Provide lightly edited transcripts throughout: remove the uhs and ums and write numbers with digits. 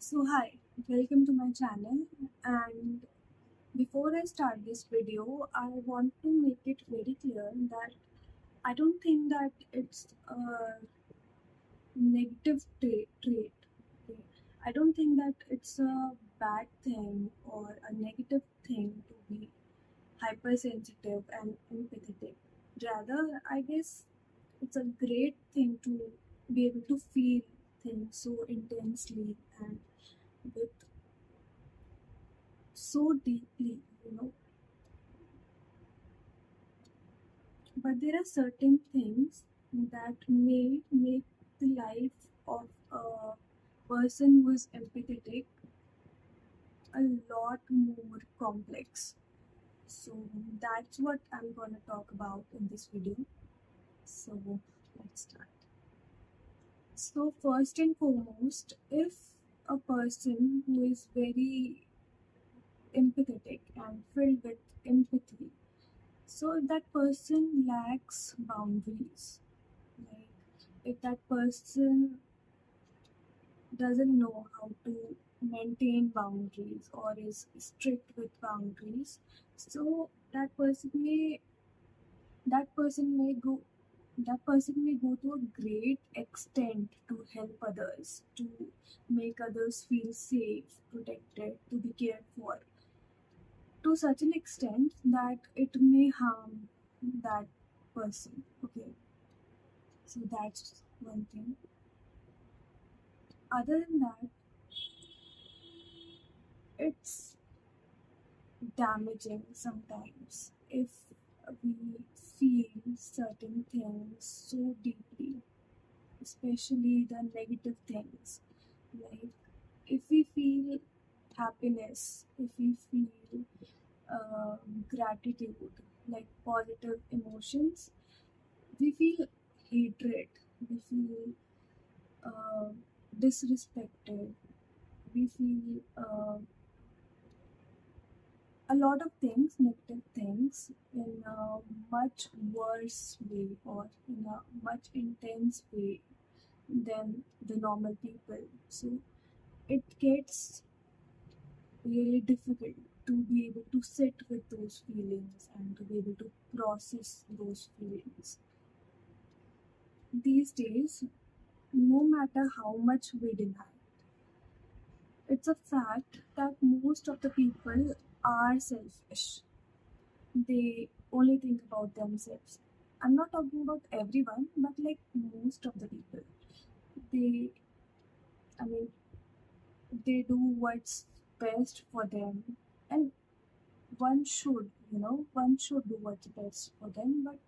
So hi, welcome to my channel, and before I start this video, I want to make it very clear that I don't think that it's a negative trait. Okay? I don't think that it's a bad thing or a negative thing to be hypersensitive and empathetic. Rather, I guess it's a great thing to be able to feel things so intensely and with so deeply, you know. But there are certain things that may make the life of a person who is empathetic a lot more complex. So that's what I'm gonna talk about in this video. So let's start. So first and foremost, if a person who is very empathetic and filled with empathy, so that person lacks boundaries. Like if that person doesn't know how to maintain boundaries or is strict with boundaries, so that person may go that person may go to a great extent to help others, to make others feel safe, protected, to be cared for, to such an extent that it may harm that person. Okay, so that's one thing. Other than that, it's damaging sometimes if we feel certain things so deeply, especially the negative things. Like if we feel happiness, if we feel gratitude, like positive emotions, we feel hatred, we feel uh, disrespected, we feel a lot of things, negative things, in a much worse way or in a much intense way than the normal people. So it gets really difficult to be able to sit with those feelings and to be able to process those feelings. These days, no matter how much we deny, it's a fact that most of the people are selfish. They only think about themselves. I'm not talking about everyone, but like most of the people. They, I mean, they do what's best for them. And one should do what's best for them. But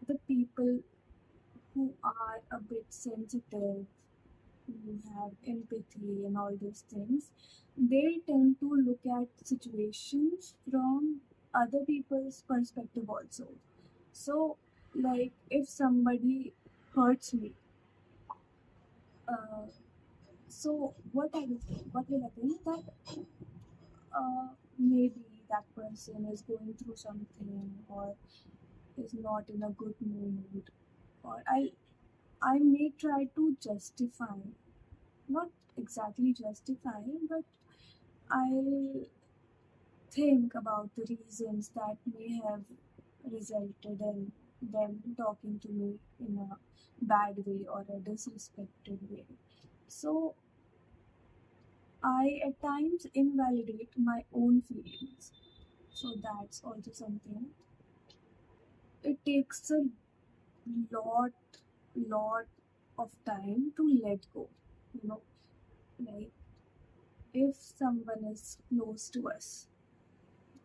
the people who are a bit sensitive, who have empathy and all these things, they tend to look at situations from other people's perspective also. So, like if somebody hurts me, uh, so what will I think that maybe that person is going through something or is not in a good mood, or I may try to justify, not exactly justify, but I'll think about the reasons that may have resulted in them talking to me in a bad way or a disrespected way. So I at times invalidate my own feelings. So that's also something. It takes a lot, lot of time to let go. You know, like if someone is close to us,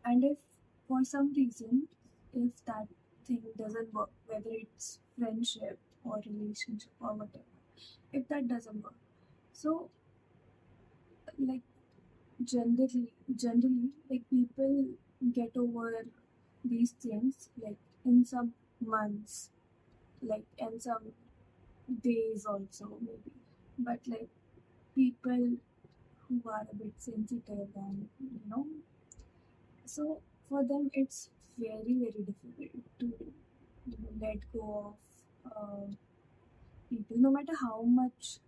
and if for some reason, if that thing doesn't work, whether it's friendship or relationship or whatever, if that doesn't work, so like generally like people get over these things like in some months, like in some days also maybe. But like people who are a bit sensitive and so for them it's very difficult to let go of people, no matter how much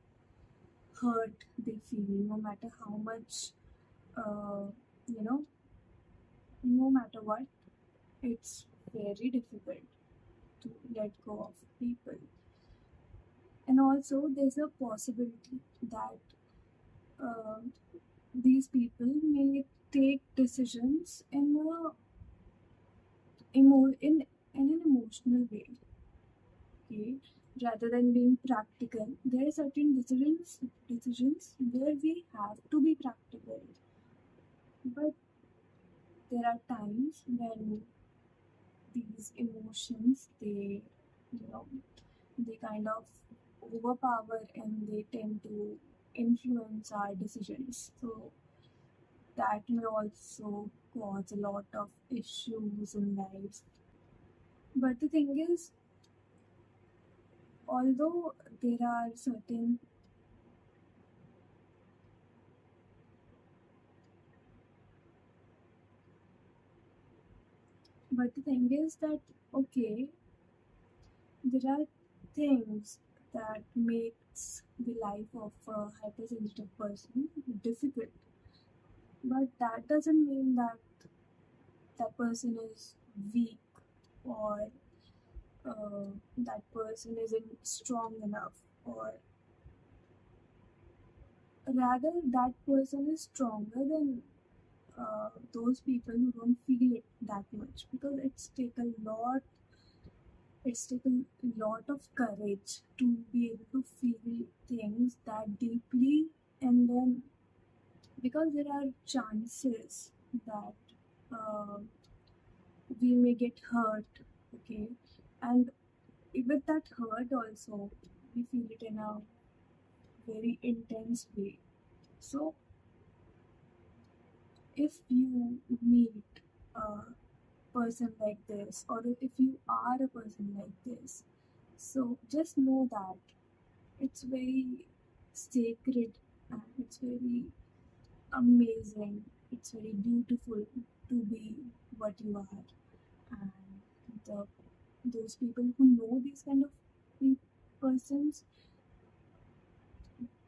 hurt they feel, no matter how much, uh, you know, no matter what, it's very difficult to let go of people. And also, there's a possibility that uh, these people may take decisions in an emotional way, okay, rather than being practical. There are certain decisions where we have to be practical, but there are times when these emotions you know they kind of overpower and they tend to influence our decisions. So that may also cause a lot of issues in life. But the thing is, although there are certain, but the thing is that, okay, there are things that makes the life of a hypersensitive person difficult, but that doesn't mean that that person is weak, or that person isn't strong enough, or rather that person is stronger than those people who don't feel it that much, because it's taken a lot of courage to be able to feel things that deeply. And then, because there are chances that uh, we may get hurt, okay, and with that hurt also we feel it in a very intense way. So if you meet a person like this, or if you are a person like this, so just know that it's very sacred, and it's very amazing, it's very beautiful to be what you are. And the, those people who know these kind of persons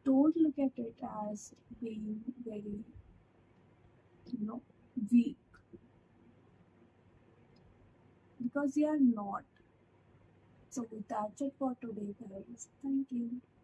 don't look at it as being very, you know, weak, because they are not. So that's it for today, guys. Thank you.